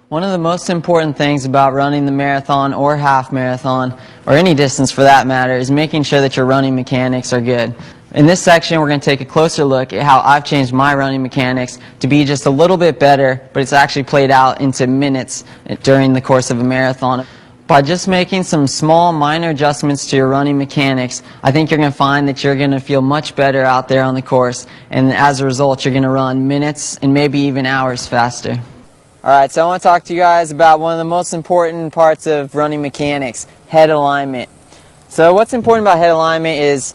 One of the most important things about running the marathon or half marathon, or any distance for that matter, is making sure that your running mechanics are good. In this section, we're going to take a closer look at how I've changed my running mechanics to be just a little bit better, but it's actually played out into minutes during the course of a marathon. By just making some small, minor adjustments to your running mechanics, I think you're going to find that you're going to feel much better out there on the course, and as a result, you're going to run minutes and maybe even hours faster. Alright, so I want to talk to you guys about one of the most important parts of running mechanics, head alignment. So what's important about head alignment is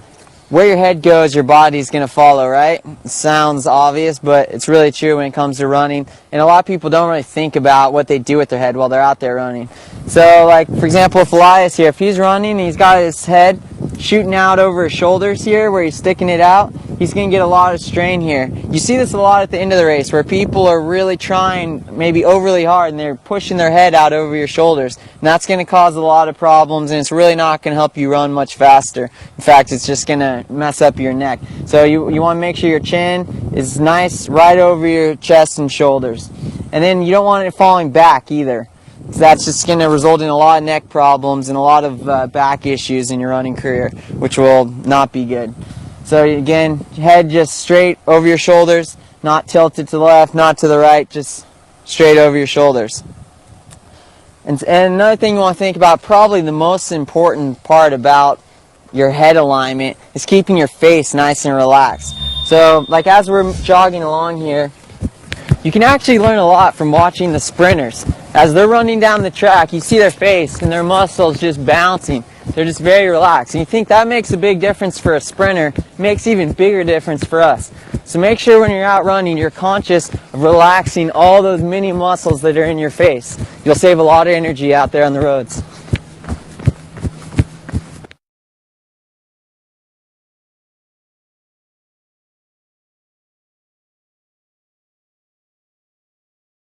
where your head goes, your body's going to follow, right? It sounds obvious, but it's really true when it comes to running. And a lot of people don't really think about what they do with their head while they're out there running. So, like, for example, if Elias here, if he's running and he's got his head shooting out over his shoulders here where he's sticking it out, he's going to get a lot of strain here. You see this a lot at the end of the race where people are really trying maybe overly hard and they're pushing their head out over your shoulders. And that's going to cause a lot of problems, and it's really not going to help you run much faster. In fact, it's just going to mess up your neck. So you want to make sure your chin is nice right over your chest and shoulders. And then you don't want it falling back either. So that's just going to result in a lot of neck problems and a lot of back issues in your running career, which will not be good. So again, head just straight over your shoulders, not tilted to the left, not to the right, just straight over your shoulders. And another thing you want to think about, probably the most important part about your head alignment, is keeping your face nice and relaxed. So like as we're jogging along here, you can actually learn a lot from watching the sprinters. As they're running down the track, you see their face and their muscles just bouncing. They're just very relaxed. And you think that makes a big difference for a sprinter, it makes even bigger difference for us. So make sure when you're out running, you're conscious of relaxing all those mini muscles that are in your face. You'll save a lot of energy out there on the roads.